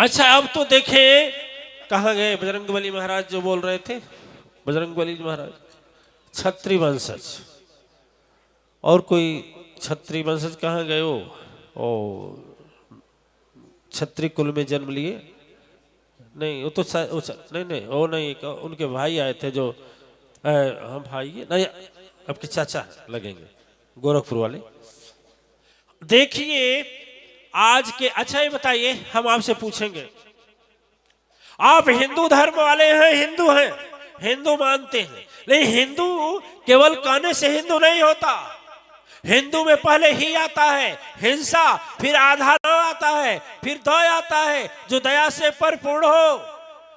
अच्छा अब तो देखें कहाँ गए बजरंगबली महाराज जो बोल रहे थे। बजरंगबली महाराज छत्री वंशज, और कोई छत्री वंशज कहाँ गए हो? ओ छत्री कुल में जन्म लिए? नहीं वो तो नहीं नहीं वो नहीं, उनके भाई आए थे जो हम भाई नहीं, आपके चाचा लगेंगे गोरखपुर वाले। देखिए आज के, अच्छा ये बताइए हम आपसे पूछेंगे, आप हिंदू धर्म वाले हैं, हिंदू हैं, हिंदू मानते हैं, लेकिन हिंदू केवल कहने से हिंदू नहीं होता। हिंदू में पहले ही आता है हिंसा, फिर आधा न आता है, फिर दया आता है जो दया से परिपूर्ण हो,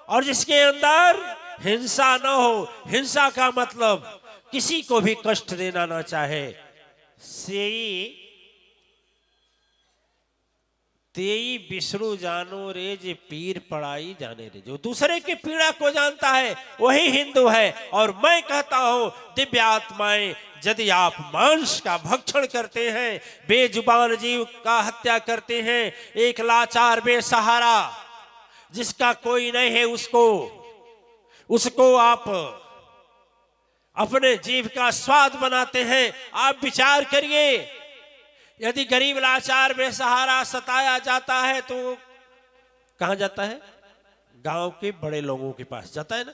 और जिसके अंदर हिंसा न हो। हिंसा का मतलब किसी को भी कष्ट देना ना चाहे। सेई तेई विष्णु जानो रे जे पीर पड़ाई जाने रे। जो दूसरे की पीड़ा को जानता है वही हिंदू है। और मैं कहता हूं दिव्य आत्माएं, यदि आप मांस का भक्षण करते हैं, बेजुबान जीव का हत्या करते हैं, एक लाचार बेसहारा जिसका कोई नहीं है उसको आप अपने जीव का स्वाद बनाते हैं, आप विचार करिए यदि गरीब लाचार बेसहारा सताया जाता है तो कहां जाता है? गांव के बड़े लोगों के पास जाता है ना।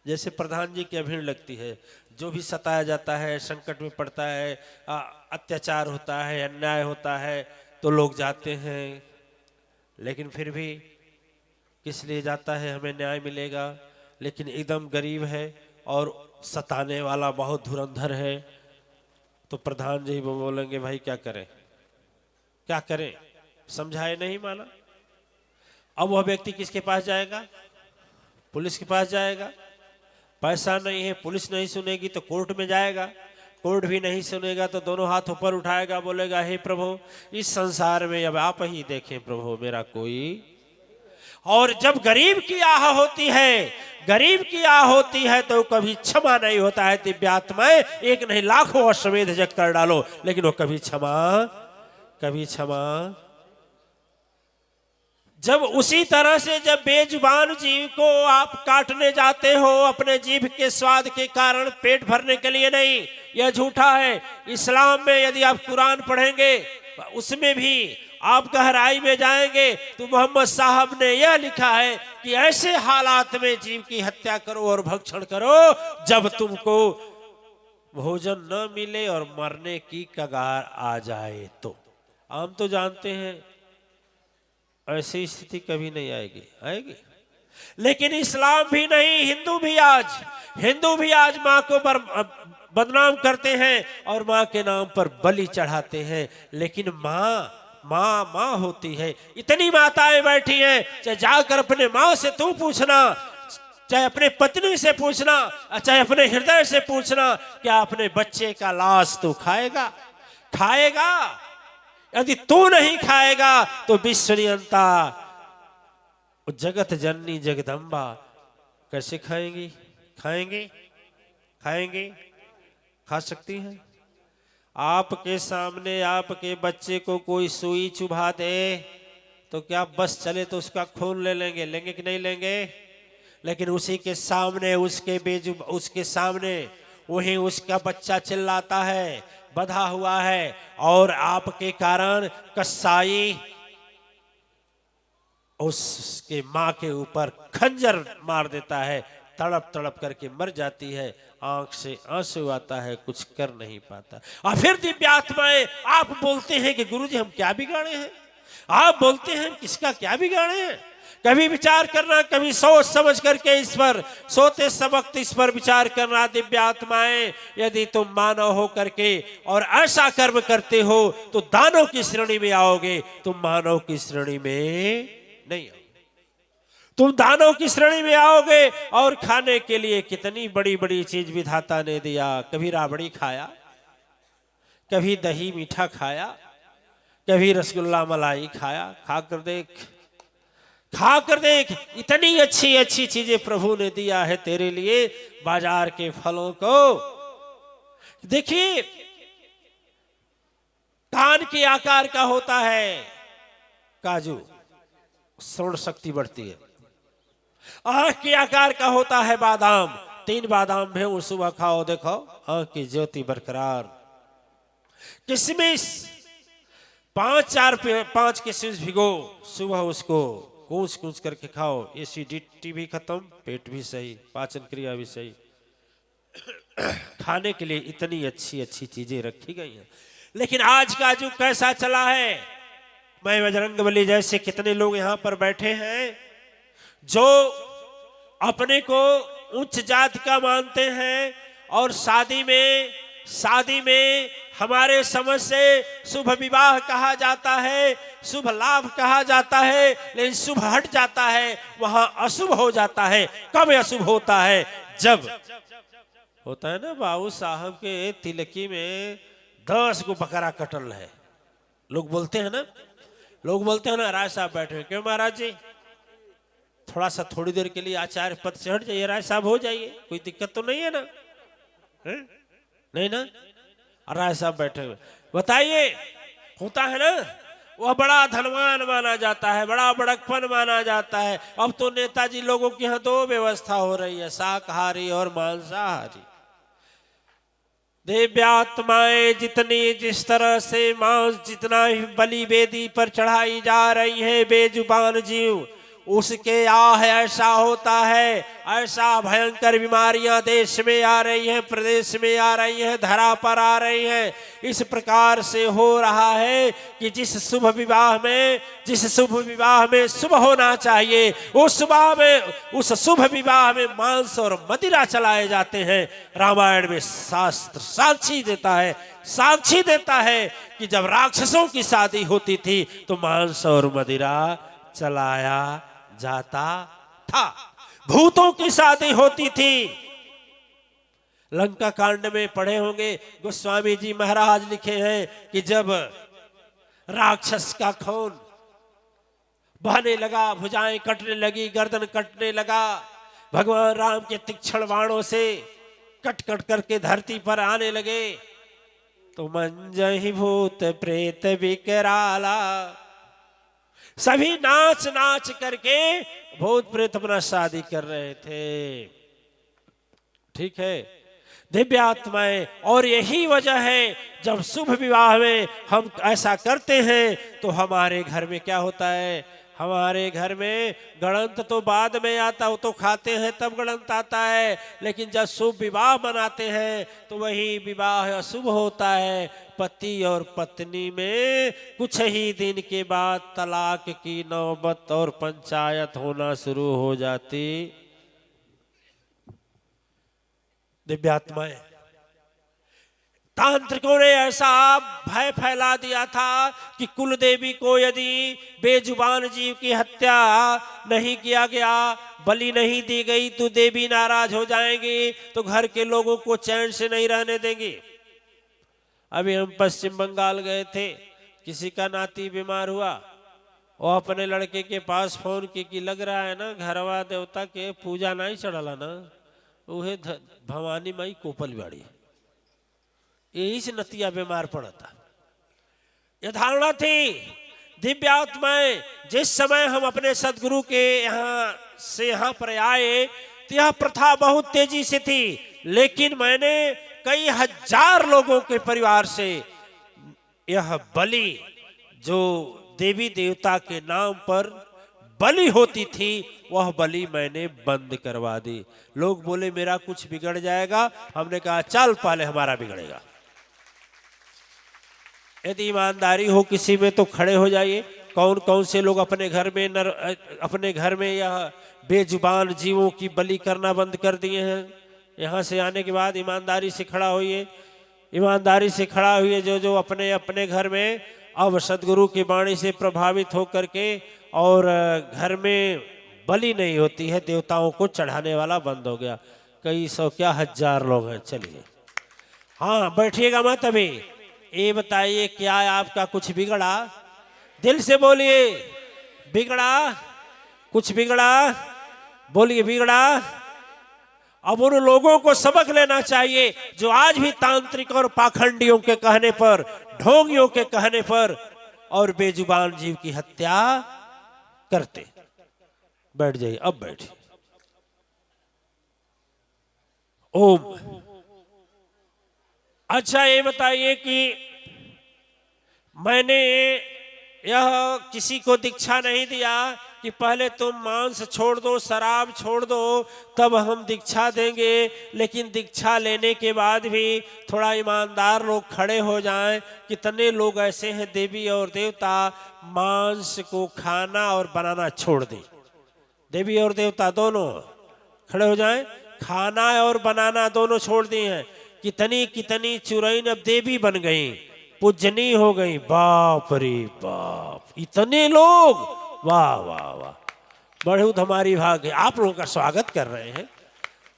जैसे प्रधान जी की भीड़ लगती है, जो भी सताया जाता है, संकट में पड़ता है, अत्याचार होता है, अन्याय होता है, तो लोग जाते हैं। लेकिन फिर भी किस लिए जाता है? हमें न्याय मिलेगा। लेकिन एकदम गरीब है और सताने वाला बहुत धुरंधर है, तो प्रधान जी वो बोलेंगे भाई क्या करें, क्या करें, समझाए नहीं माना। अब वह व्यक्ति किसके पास जाएगा? पुलिस के पास जाएगा। पैसा नहीं है, पुलिस नहीं सुनेगी तो कोर्ट में जाएगा। कोर्ट भी नहीं सुनेगा तो दोनों हाथ ऊपर उठाएगा, बोलेगा हे प्रभु इस संसार में अब आप ही देखें प्रभु, मेरा कोई। और जब गरीब की आह होती है, गरीब की आह होती है तो कभी क्षमा नहीं होता है। दिव्यात्माएं एक नहीं लाखों अश्वमेध यज्ञ कर डालो, लेकिन वो कभी क्षमा। जब उसी तरह से जब बेजुबान जीव को आप काटने जाते हो अपने जीभ के स्वाद के कारण, पेट भरने के लिए नहीं, यह झूठा है। इस्लाम में यदि आप कुरान पढ़ेंगे उसमें भी आप गहराई में जाएंगे तो मोहम्मद साहब ने यह लिखा है कि ऐसे हालात में जीव की हत्या करो और भक्षण करो जब तुमको भोजन न मिले और मरने की कगार आ जाए। तो हम तो जानते हैं ऐसी स्थिति कभी नहीं आएगी। लेकिन इस्लाम भी नहीं, हिंदू भी आज माँ को बदनाम करते हैं और माँ के नाम पर बलि चढ़ाते हैं। लेकिन माँ होती है। इतनी माताएं बैठी हैं, चाहे जाकर अपने माँ से तू पूछना, चाहे अपने पत्नी से पूछना, चाहे अपने हृदय से पूछना, क्या अपने बच्चे का लाश तू खाएगा? यदि तू नहीं खाएगा तो विश्व नियंता जगत जननी जगदम्बा कैसे खाएंगे? खा सकती हैं? आपके सामने आपके बच्चे को कोई सुई चुभा दे तो क्या बस चले तो उसका खून लेंगे कि नहीं लेंगे? लेकिन उसी के सामने उसके सामने वही उसका बच्चा चिल्लाता है, बंधा हुआ है, और आपके कारण कसाई उसके माँ के ऊपर खंजर मार देता है, तड़प करके मर जाती है, आंख से आंसू आता है, कुछ कर नहीं पाता। और फिर दिव्य आत्माएं आप बोलते हैं कि गुरुजी हम क्या बिगाड़े हैं? आप बोलते हैं किसका क्या बिगाड़े हैं? कभी विचार करना, कभी सोच समझ करके इस पर सोते वक्त इस पर विचार करना। दिव्य आत्माएं यदि तुम मानव हो करके और ऐसा कर्म करते हो तो दानव की श्रेणी में आओगे, तुम मानव की श्रेणी में नहीं आओगे। तुम दानव की श्रेणी में आओगे। और खाने के लिए कितनी बड़ी बड़ी चीज विधाता ने दिया। कभी राबड़ी खाया, कभी दही मीठा खाया, कभी रसगुल्ला मलाई खाया। खाकर देख इतनी अच्छी चीजें प्रभु ने दिया है तेरे लिए। बाजार के फलों को देखिए, कान के आकार का होता है काजू, श्रवण शक्ति बढ़ती है। आंख के आकार का होता है बादाम, 3 बादाम भेऊ सुबह खाओ, देखो आंख की ज्योति बरकरार। किशमिश 5 किशमिश भिगो, सुबह उसको कूच कूच करके खाओ, एसिडिटी भी खत्म, पेट भी सही, पाचन क्रिया भी सही। खाने के लिए इतनी अच्छी अच्छी चीजें रखी गई हैं। लेकिन आज का युग कैसा चला है, मैं बजरंगबली जैसे कितने लोग यहाँ पर बैठे हैं जो अपने को उच्च जाति का मानते हैं और शादी में हमारे समझ से शुभ विवाह कहा जाता है, शुभ लाभ कहा जाता है, लेकिन शुभ हट जाता है, वहां अशुभ हो जाता है। कब अशुभ होता है? जब होता है ना बाबू साहब के तिलकी में 10 को बकरा कटल है, लोग बोलते हैं ना राय साहब बैठे, क्यों महाराज जी थोड़ा सा थोड़ी देर के लिए आचार्य पद से हट जाइए, राय साहब हो जाइए, कोई दिक्कत तो नहीं है ना? है? नहीं ना? राय साहब बैठे हुए, बताइए होता है ना, वह बड़ा धनवान माना जाता है, बड़ा बड़कपन माना जाता है। अब तो नेताजी लोगों की यहाँ 2 व्यवस्था हो रही है, शाकाहारी और मांसाहारी। दिव्यात्माएं जितनी जिस तरह से मांस जितना ही बलि वेदी पर चढ़ाई जा रही है, बेजुबान जीव उसके आह ऐसा होता है, ऐसा भयंकर बीमारियां देश में आ रही हैं, प्रदेश में आ रही हैं, धरा पर आ रही हैं। इस प्रकार से हो रहा है कि जिस शुभ विवाह में शुभ होना चाहिए, उस शुभ विवाह में मांस और मदिरा चलाए जाते हैं। रामायण में शास्त्र साक्षी देता है कि जब राक्षसों की शादी होती थी तो मांस और मदिरा चलाया जाता था, भूतों की शादी होती थी। लंका कांड में पढ़े होंगे, गोस्वामी जी महाराज लिखे हैं कि जब राक्षस का खून बहने लगा, भुजाएं कटने लगी, गर्दन कटने लगा, भगवान राम के तीक्ष्ण बाणों से कट कट करके धरती पर आने लगे, तो मंजहि भूत प्रेत विकराला, सभी नाच नाच करके भूत प्रेत अपना शादी कर रहे थे। ठीक है, दिव्य आत्माएं, और यही वजह है जब शुभ विवाह में हम ऐसा करते हैं तो हमारे घर में क्या होता है, हमारे घर में गणंत तो बाद में आता, वो तो खाते हैं तब गणंत आता है, लेकिन जब शुभ विवाह मनाते हैं तो वही विवाह अशुभ होता है। पति और पत्नी में कुछ ही दिन के बाद तलाक की नौबत और पंचायत होना शुरू हो जाती। दिव्यात्माएं, तांत्रिकों ने ऐसा भय फैला दिया था कि कुल देवी को यदि बेजुबान जीव की हत्या नहीं किया गया, बलि नहीं दी गई, तो देवी नाराज हो जाएंगी, तो घर के लोगों को चैन से नहीं रहने देंगी। अभी हम पश्चिम बंगाल गए थे, किसी का नाती बीमार हुआ, वो अपने लड़के के पास फोन की कि लग रहा है ना घरवा देवता के पूजा नहीं चढ़ला ना, उहे भवानी माई कोपल बाड़ी, यही से नतिया बीमार पड़ा था। यह धारणा थी। दिव्य आत्माएं, जिस समय हम अपने सदगुरु के यहाँ पर आए तो यह प्रथा बहुत तेजी से थी, लेकिन मैंने कई हजार लोगों के परिवार से यह बलि जो देवी देवता के नाम पर बलि होती थी, वह बलि मैंने बंद करवा दी। लोग बोले मेरा कुछ बिगड़ जाएगा, हमने कहा चल पहले हमारा बिगड़ेगा। यदि ईमानदारी हो किसी में तो खड़े हो जाइए। कौन कौन से लोग अपने घर में यह बेजुबान जीवों की बलि करना बंद कर दिए हैं? यहाँ से आने के बाद ईमानदारी से खड़ा होइए, ईमानदारी से खड़ा हुए जो अपने अपने घर में अब सदगुरु की वाणी से प्रभावित होकर के और घर में बलि नहीं होती है, देवताओं को चढ़ाने वाला बंद हो गया। कई सौ क्या हजार लोग हैं। चलिए हाँ बैठिएगा मत, अभी ये बताइए क्या आपका कुछ बिगड़ा? दिल से बोलिए बिगड़ा, कुछ बिगड़ा? बोलिए बिगड़ा। अब उन लोगों को सबक लेना चाहिए जो आज भी तांत्रिक और पाखंडियों के कहने पर, ढोंगियों के कहने पर और बेजुबान जीव की हत्या करते। बैठ जाइए, अब बैठिए। ओम। अच्छा ये बताइए कि मैंने यह किसी को दीक्षा नहीं दिया कि पहले तुम मांस छोड़ दो, शराब छोड़ दो, तब हम दीक्षा देंगे। लेकिन दीक्षा लेने के बाद भी थोड़ा ईमानदार लोग खड़े हो जाएं। कितने लोग ऐसे हैं देवी और देवता मांस को खाना और बनाना छोड़ दें। देवी और देवता दोनों खड़े हो जाएं, खाना और बनाना दोनों छोड़ दिए हैं। कितनी कितनी चुड़ैल अब देवी बन गई, पूजनी हो गई। बाप रे बाप, इतने लोग! वाह वाह वाह, बहुत हमारी भाग्य। आप लोगों का स्वागत कर रहे हैं।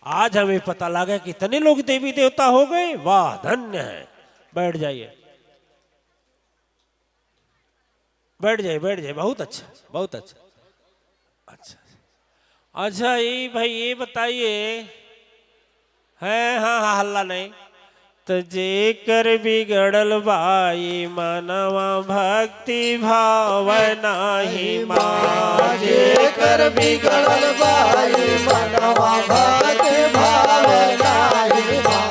आज हमें पता लगा कि इतने लोग देवी देवता हो गए। वाह, धन्य है। बैठ जाइए, बैठ जाइए, बैठ जाइए। बहुत अच्छा, बहुत अच्छा। अच्छा अच्छा, ये भाई ये बताइए है, हाँ हाँ, हल्ला नहीं। तो जेकर बिगड़ल बाई मनवा भक्ति भाव नाही माँ। जेकर बिगड़ल बाई मनवा भक्ति भाव नाही माँ।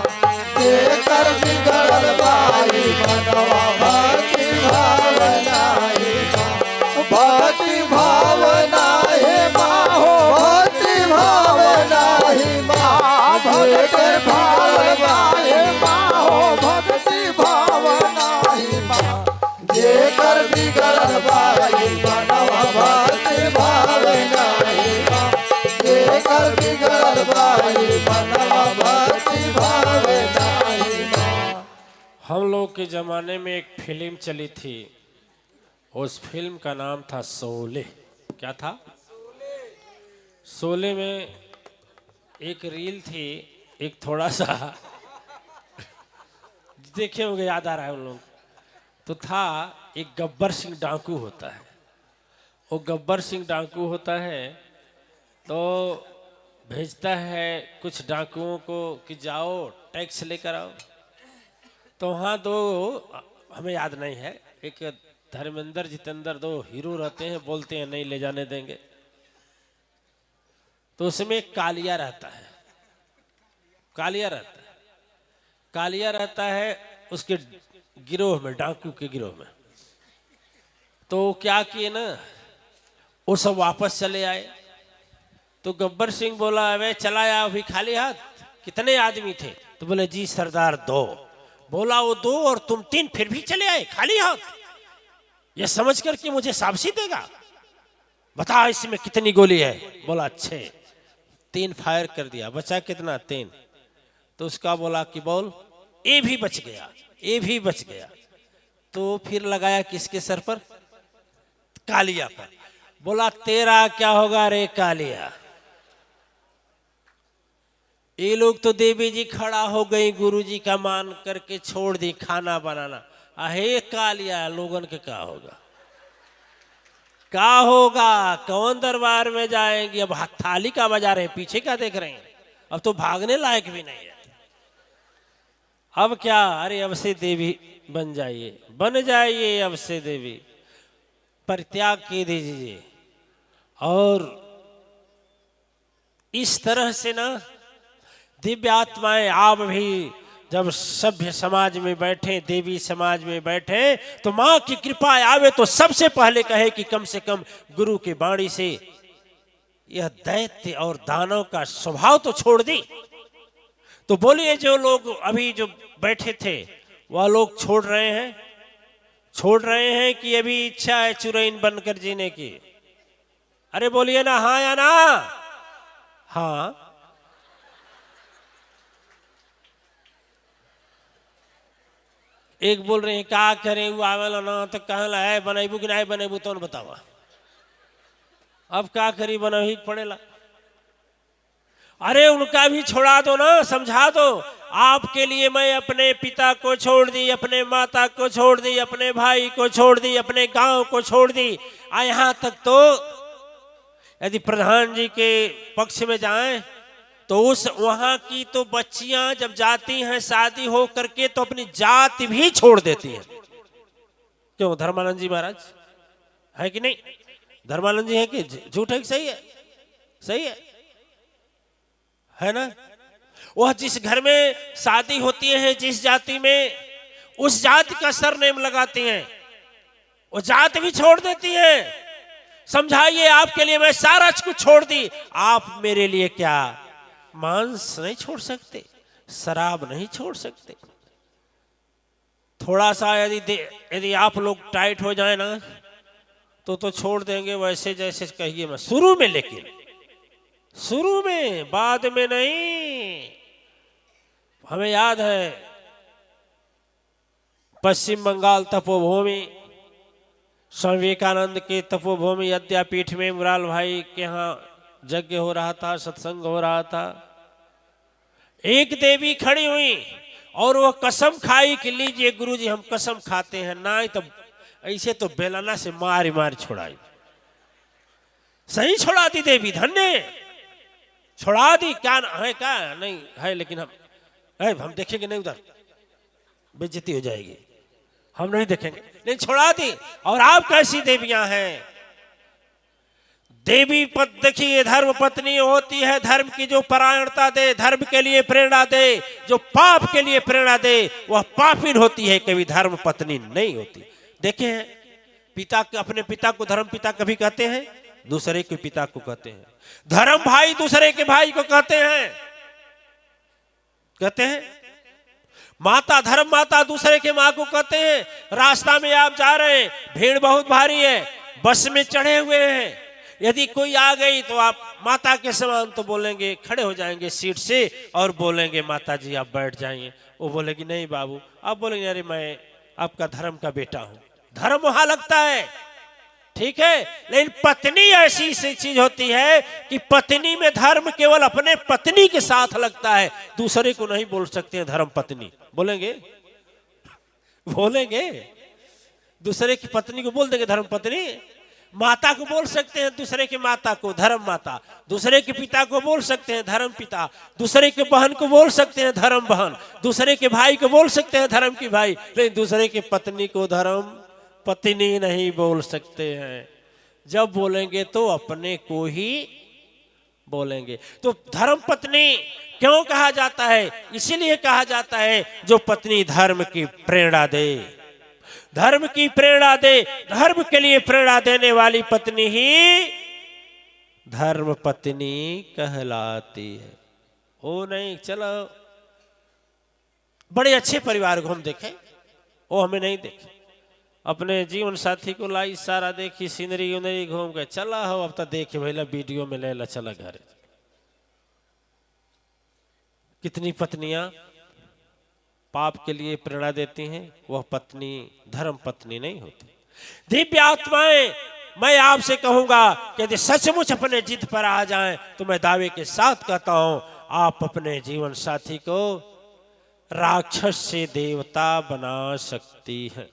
जेकर बिगड़ल बाई मनवा भक्ति भाव नाही माँ। भक्ति भाव नाही माँ हो, भक्ति भाव नाही माँ। भक्ति भाव नाही माँ हो, भक्ति भाव नाही माँ। जेकर बिगड़ल बाई मनवा भक्ति भाव नाही माँ। जेकर बिगड़ल बाई मनवा भक्ति भाव नाही माँ। हम लोग के जमाने में एक फिल्म चली थी, उस फिल्म का नाम था शोले। क्या था? शोले में एक रील थी, एक थोड़ा सा देखे होंगे, याद आ रहा है उन लोग। तो था एक गब्बर सिंह डाकू होता है। वो गब्बर सिंह डाकू होता है तो भेजता है कुछ डाकुओं को कि जाओ टैक्स लेकर आओ। तो वहाँ दो, हमें याद नहीं है, एक धर्मेंद्र जितेंद्र, दो हीरो रहते हैं, बोलते हैं नहीं ले जाने देंगे। तो उसमें कालिया रहता है, कालिया रहता है, कालिया रहता है उसके गिरोह में, डाकू के गिरोह में। तो क्या किए ना, वो सब वापस चले आए। तो गब्बर सिंह बोला अबे चला आया अभी खाली हाथ, कितने आदमी थे? तो बोले जी सरदार 2। बोला वो 2 और तुम 3 फिर भी चले आए खाली हाथ, ये समझ कर कि मुझे शाबाशी देगा? बता इसमें कितनी गोली है? बोला 6। 3 फायर कर दिया, बचा कितना? 3। तो उसका बोला कि बोल, ये भी बच गया, ये भी बच गया। तो फिर लगाया किसके सर पर? कालिया पर। बोला तेरा क्या होगा रे कालिया? ये लोग तो देवी जी खड़ा हो गई, गुरु जी का मान करके छोड़ दी खाना बनाना। अहे कालिया, लोगन के क्या होगा? क्या होगा? कौन दरबार में जाएंगे? अब थाली का बजा रहे हैं, पीछे क्या देख रहे हैं? अब तो भागने लायक भी नहीं है। अब क्या? अरे अब से देवी बन जाइए, बन जाइए अब से देवी, परित्याग के दीजिए। और इस तरह से ना दिव्य आत्माएं आप भी जब सभ्य समाज में बैठे, देवी समाज में बैठे, तो माँ की कृपा आवे तो सबसे पहले कहे कि कम से कम गुरु की वाणी से यह दैत्य और दानव का स्वभाव तो छोड़ दी। तो बोलिए जो लोग अभी जो बैठे थे वह लोग छोड़ रहे हैं, छोड़ रहे हैं कि अभी इच्छा है चुड़ैल बनकर जीने की? अरे बोलिए ना, हाँ या ना? हाँ। एक बोल रहे हैं क्या करें, वो आवेला ना तो कहला है बनेबू कि नहीं बनेबू तो बतावा। अब क्या करी, बना ही पड़ेला। अरे उनका भी छोड़ा दो ना, समझा दो। आपके लिए मैं अपने पिता को छोड़ दी, अपने माता को छोड़ दी, अपने भाई को छोड़ दी, अपने गांव को छोड़ दी। यहाँ तक तो यदि प्रधान जी के पक्ष में जाएं तो उस वहां की तो बच्चियां जब जाती हैं शादी हो करके तो अपनी जाति भी छोड़ देती हैं। क्यों धर्मानंद जी महाराज, है कि नहीं? धर्मानंद जी है कि झूठ है कि सही है? सही है ना? वह जिस घर में शादी होती है, जिस जाति में, उस जाति का सरनेम लगाती हैं, वो जात भी छोड़ देती है। समझाइए, आपके लिए मैं सारा कुछ छोड़ दी, आप मेरे लिए क्या मांस नहीं छोड़ सकते, शराब नहीं छोड़ सकते? थोड़ा सा यदि आप लोग टाइट हो जाए ना तो छोड़ देंगे, वैसे जैसे कहिए मैं शुरू में, लेकिन शुरू में, बाद में नहीं। हमें याद है पश्चिम बंगाल तपोभूमि, स्वामी विवेकानंद के तपोभूमि अद्यापीठ में मुराल भाई के यहाँ यज्ञ हो रहा था, सत्संग हो रहा था। एक देवी खड़ी हुई और वो कसम खाई कि लीजिए गुरुजी हम कसम खाते हैं, ना तो ऐसे तो बेलना से मारी मारी छुड़ाई। सही छुड़ा दी देवी, धन्य छुड़ा दी। क्या है? क्या नहीं है, लेकिन हम देखेंगे नहीं, उधर बेइज्जती हो जाएगी, हम नहीं देखेंगे, नहीं छुड़ा दी। और आप कैसी देवियां हैं? देवी पद देखिए, धर्म पत्नी होती है धर्म की जो परायणता दे, धर्म के लिए प्रेरणा दे, जो पाप के लिए प्रेरणा दे वह पापिन होती है, कभी धर्म पत्नी नहीं होती। देखे हैं, पिता अपने पिता को धर्म पिता कभी कहते हैं? दूसरे के पिता को कहते हैं। धर्म भाई दूसरे के भाई को कहते हैं, कहते हैं। माता धर्म माता दूसरे के माँ को कहते हैं। रास्ता में आप जा रहे हैं, भीड़ बहुत भारी है, बस में चढ़े हुए हैं, यदि कोई आ गई तो आप माता के समान तो बोलेंगे, खड़े हो जाएंगे सीट से और बोलेंगे माता जी आप बैठ जाइए। वो बोलेगी नहीं बाबू, आप बोलेंगे अरे मैं आपका धर्म का बेटा हूं। धर्म वहां लगता है, ठीक है, लेकिन पत्नी ऐसी सी चीज होती है कि पत्नी में धर्म केवल अपने पत्नी के साथ लगता है, दूसरे को नहीं बोल सकते हैं धर्म पत्नी। बोलेंगे? बोलेंगे? दूसरे की पत्नी को बोल देंगे धर्म पत्नी। माता को बोल सकते हैं दूसरे की माता को धर्म माता, दूसरे के पिता को बोल सकते हैं धर्म पिता, दूसरे के बहन को बोल सकते हैं धर्म बहन, दूसरे के भाई को बोल सकते हैं धर्म की भाई, लेकिन दूसरे की पत्नी को धर्म पत्नी नहीं बोल सकते हैं। जब बोलेंगे तो अपने को ही बोलेंगे। तो धर्म पत्नी क्यों कहा जाता है? इसीलिए कहा जाता है जो पत्नी धर्म की प्रेरणा दे, धर्म की प्रेरणा दे, धर्म के लिए प्रेरणा देने वाली पत्नी ही धर्म पत्नी कहलाती है। ओ नहीं, चलो बड़े अच्छे परिवार को हम देखें, वो हमें नहीं देखे। अपने जीवन साथी को लाई, सारा देखी, सीनरी उनरी घूम गए, चला हो अब तो देखे भैया वीडियो में ले ला, चला घर। कितनी पत्नियां पाप के लिए प्रेरणा देती हैं, वह पत्नी धर्म पत्नी नहीं होती। दिव्य आत्माएं, मैं आपसे कहूंगा कि यदि सचमुच अपने जिद पर आ जाएं तो मैं दावे के साथ कहता हूं आप अपने जीवन साथी को राक्षस से देवता बना सकती हैं।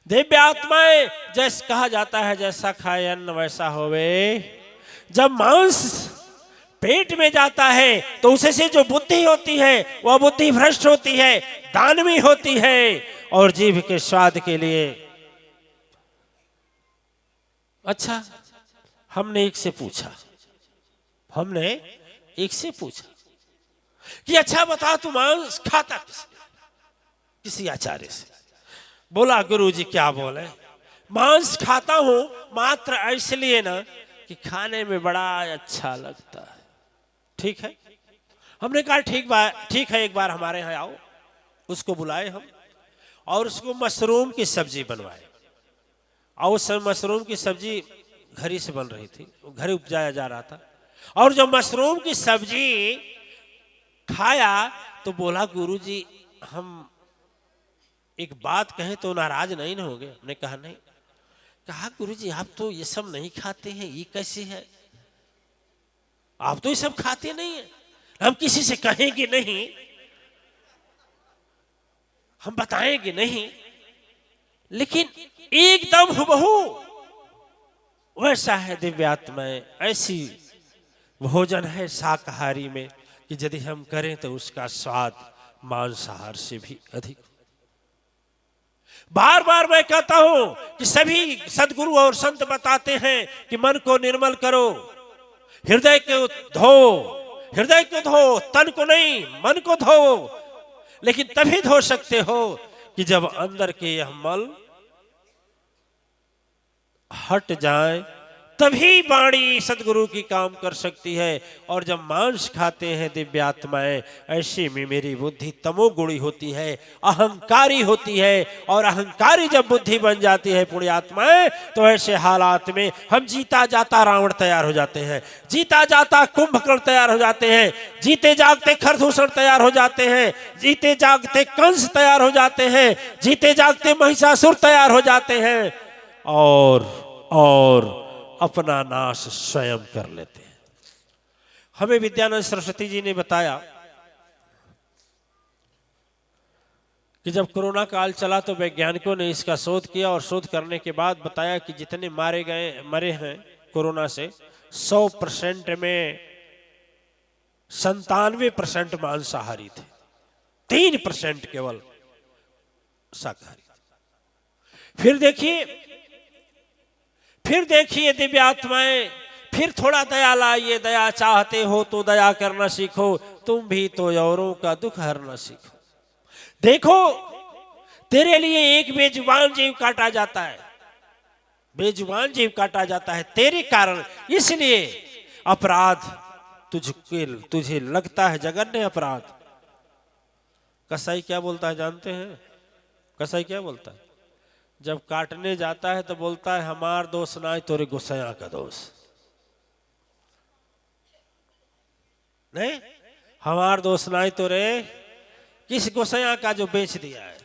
दिव्य आत्माएं, जैसे कहा जाता है जैसा खाए अन्न वैसा होवे। जब मांस पेट में जाता है तो उसे से जो बुद्धि होती है वह बुद्धि भ्रष्ट होती है, दानवी होती है और जीभ के स्वाद के लिए। अच्छा, हमने एक से पूछा कि अच्छा बता तू मांस खाता किसी आचार्य से। बोला गुरुजी क्या बोले? मांस खाता हूं मात्र इसलिए ना कि खाने में बड़ा अच्छा लगता है। ठीक है, हमने कहा ठीक है, एक बार हमारे यहाँ आओ। उसको बुलाए हम और उसको मशरूम की सब्जी बनवाए। और उस समय मशरूम की सब्जी घर ही से बन रही थी, घर ही उपजाया जा रहा था। और जो मशरूम की सब्जी खाया तो बोला गुरुजी हम एक बात कहें तो नाराज नहीं ना होंगे? हमने कहा नहीं। कहा गुरुजी आप तो ये सब नहीं खाते हैं, ये कैसे है? आप तो ये सब खाते नहीं है। हम किसी से कहेंगे नहीं, हम बताएंगे नहीं, लेकिन एकदम हुबहू वैसा है दिव्यात्माएं। ऐसी भोजन है शाकाहारी में कि यदि हम करें तो उसका स्वाद मांसाहार से भी अधिक। बार बार मैं कहता हूं कि सभी सदगुरु और संत बताते हैं कि मन को निर्मल करो, हृदय को धो, हृदय को धो, तन को नहीं, मन को धो। लेकिन तभी धो सकते हो कि जब अंदर के यह मल हट जाए, तभी वाणी सदगुरु की काम कर सकती है। और जब मांस खाते हैं दिव्यात्माएं, ऐसे में मेरी बुद्धि तमोगुणी होती है, अहंकारी होती है। और अहंकारी जब बुद्धि बन जाती है पुण्यात्माएं, तो ऐसे हालात में हम जीता जाता रावण तैयार हो जाते हैं, जीता जाता कुंभकर्ण तैयार हो जाते हैं, जीते जागते खरदूषण तैयार हो जाते हैं, जीते जागते कंस तैयार हो जाते हैं, जीते जागते महिषासुर तैयार हो जाते हैं, और अपना नाश स्वयं कर लेते हैं। हमें विद्यानंद सरस्वती जी ने बताया कि जब कोरोना काल चला तो वैज्ञानिकों ने इसका शोध किया, और शोध करने के बाद बताया कि जितने मरे हैं कोरोना से, 100% में 97% मांसाहारी थे, 3% केवल शाकाहारी। फिर देखिए दिव्यात्माएं, फिर थोड़ा दया लाइए, दया चाहते हो तो दया करना सीखो, तुम भी तो औरों का दुख हरना सीखो। देखो, तेरे लिए एक बेजुबान जीव काटा जाता है, बेजुबान जीव काटा जाता है तेरे कारण, इसलिए अपराध तुझे लगता है जघन्य अपराध। कसाई क्या बोलता है जानते हैं? कसाई क्या बोलता है जब काटने जाता है? तो बोलता है हमार दोष ना, तोरे गोसैया का दोष नहीं, हमार दोष ना तोरे किस गोसैया का जो बेच दिया है।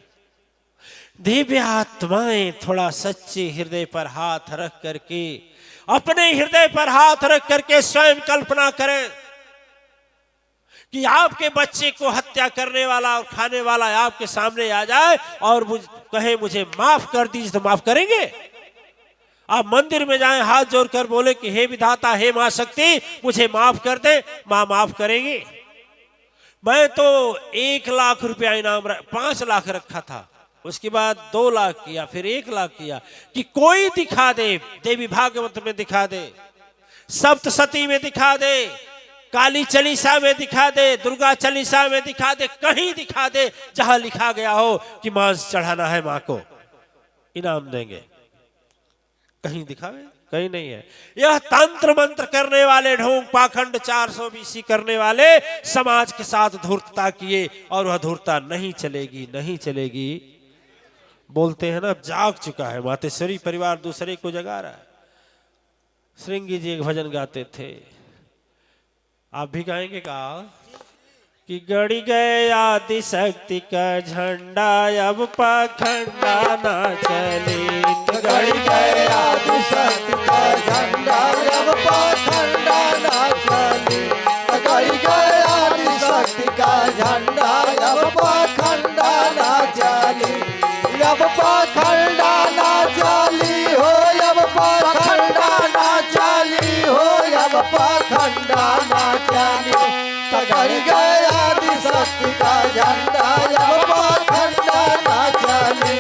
दिव्य आत्माएं थोड़ा सच्चे हृदय पर हाथ रख करके, अपने हृदय पर हाथ रख करके स्वयं कल्पना करें कि आपके बच्चे को हत्या करने वाला और खाने वाला आपके सामने आ जाए और कहे मुझे माफ कर दीजिए, तो माफ करेंगे? आप मंदिर में जाएं, हाथ जोड़कर बोले कि हे विधाता, हे मां शक्ति, मुझे माफ कर दे, मां माफ करेंगी? मैं तो 1 लाख रुपया इनाम 5 लाख रखा था, उसके बाद 2 लाख किया, फिर 1 लाख किया, कि कोई दिखा दे, देवी भागवत में दिखा दे, सप्तशती में दिखा दे, काली चालीसा में दिखा दे, दुर्गा चालीसा में दिखा दे, कहीं दिखा दे जहां लिखा गया हो कि मांस चढ़ाना है मां को, इनाम देंगे। कहीं दिखावे? कहीं नहीं है। यह तंत्र मंत्र करने वाले, ढोंग पाखंड 420 करने वाले समाज के साथ धूर्तता किए, और वह धूर्तता नहीं चलेगी, नहीं चलेगी। बोलते हैं ना, अब जाग चुका है, मातेश्वरी परिवार दूसरे को जगा रहा है। श्रृंगी जी एक भजन गाते थे, आप भी गाएंगे का? कि गड़ी गए आदि शक्ति का झंडा, अब पाखंडा ना चले। गड़ी गए आदि शक्ति का झंडा, अब पाखंडा ना चले। गड़ी गए आदि शक्ति का झंडा, अब पाखंडा ना चले। अब पाखंडा ना चली हो, अब पाखंडा ना चली हो, अब पाखंडा ना चली। गड़ी गए आदि शक्ति का झंडा, अब पाखंडा ना चली।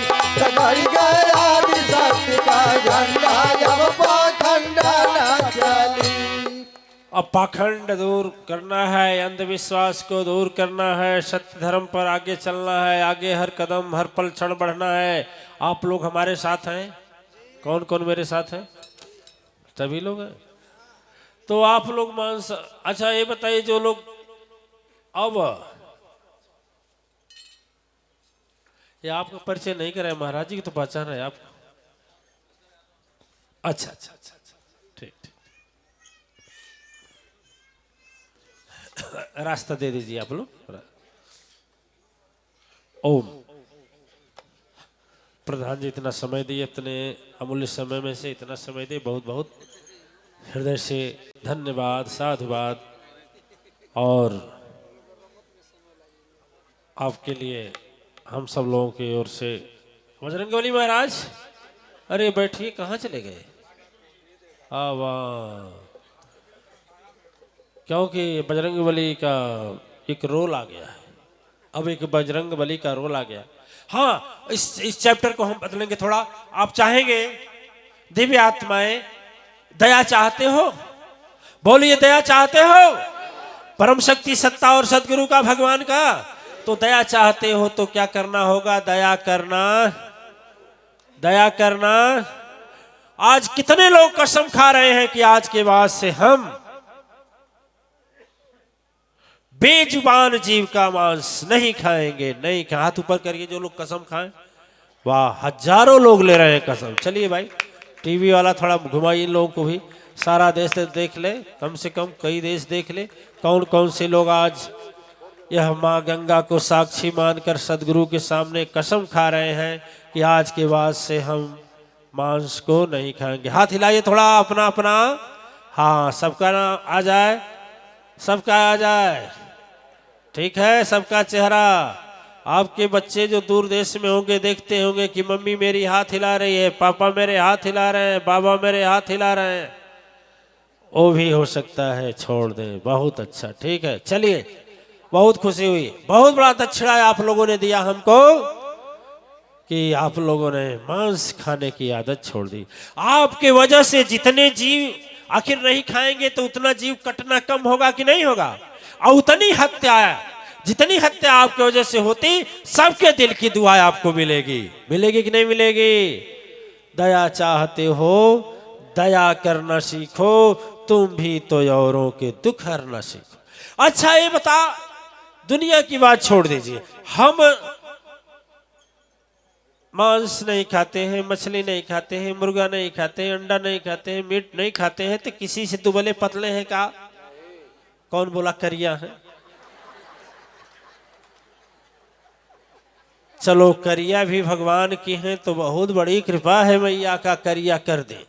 गड़ी गए आदि शक्ति का झंडा, अब पाखंडा ना चली। अब पाखंड दूर करना है, अंधविश्वास को दूर करना है, सत्य धर्म पर आगे चलना है, आगे हर कदम हर पल क्षण बढ़ना है। आप लोग हमारे साथ हैं? कौन कौन मेरे साथ हैं? सभी लोग हैं। तो आप लोग मांस, अच्छा ये बताइए, जो लोग अब ये आपका परिचय नहीं कराए, महाराज जी की तो पहचान है आपको। अच्छा अच्छा अच्छा अच्छा, ठीक ठीक, रास्ता दे दीजिए आप लोग। ओम। प्रधान जी इतना समय दिए, इतने अमूल्य समय में से इतना समय दिए, बहुत बहुत हृदय से धन्यवाद, साधुवाद। और आपके लिए हम सब लोगों की ओर से बजरंगबली महाराज, अरे बैठिए, कहाँ चले गए? वाह, क्योंकि बजरंगबली का एक रोल आ गया है, अब एक बजरंगबली का रोल आ गया। हाँ, इस चैप्टर को हम बदलेंगे थोड़ा। आप चाहेंगे दिव्य आत्माएं, दया चाहते हो? बोलिए, दया चाहते हो? परम शक्ति सत्ता और सदगुरु का, भगवान का। तो दया चाहते हो तो क्या करना होगा? दया करना, दया करना। आज कितने लोग कसम खा रहे हैं कि आज के बाद से हम बेजुबान जीव का मांस नहीं खाएंगे, नहीं खा। हाथ ऊपर करिए जो लोग कसम खाएं। वाह, हजारों लोग ले रहे हैं कसम। चलिए भाई, टीवी वाला थोड़ा घुमाइए इन लोगों को भी, सारा देश देख ले, कम से कम कई देश देख ले कौन कौन से लोग आज यह माँ गंगा को साक्षी मानकर सदगुरु के सामने कसम खा रहे हैं कि आज के बाद से हम मांस को नहीं खाएंगे। हाथ हिलाइए थोड़ा अपना अपना। हाँ, सबका ना आ जाए, सबका आ जाए। ठीक है, सबका चेहरा। आपके बच्चे जो दूर देश में होंगे देखते होंगे कि मम्मी मेरी हाथ हिला रही है, पापा मेरे हाथ हिला रहे हैं, बाबा मेरे हाथ हिला रहे हैं। वो भी हो सकता है छोड़ दें। बहुत अच्छा, ठीक है। चलिए, बहुत खुशी हुई। बहुत बड़ा दक्षिणा आप लोगों ने दिया हमको कि आप लोगों ने मांस खाने की आदत छोड़ दी। आपके वजह से जितने जीव आखिर नहीं खाएंगे तो उतना जीव कटना कम होगा कि नहीं होगा? और उतनी हत्या, जितनी हत्या आपकी वजह से होती, सबके दिल की दुआ आपको मिलेगी। मिलेगी कि नहीं मिलेगी? दया चाहते हो, दया करना सीखो, तुम भी तो औरों के दुख हरना सीखो। अच्छा, ये बता, दुनिया की बात छोड़ दीजिए, हम मांस नहीं खाते हैं, मछली नहीं खाते हैं, मुर्गा नहीं खाते हैं, अंडा नहीं खाते हैं, मीट नहीं खाते हैं, तो किसी से दुबले पतले हैं का? कौन बोला करिया है? चलो, करिया भी भगवान की हैं तो बहुत बड़ी कृपा है मैया का, करिया कर दे।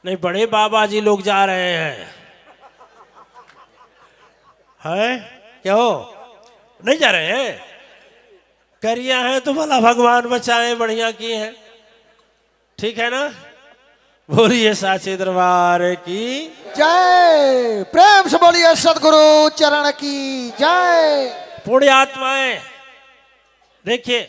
नहीं, बड़े बाबा जी लोग जा रहे हैं, हैं? क्यों नहीं जा रहे हैं? करिया है तो भला भगवान बचाए, बढ़िया की है। ठीक है ना? बोलिए साचे दरबार की जय। प्रेम से बोलिए सदगुरु चरण की जय। पुण्य आत्माएं, देखिए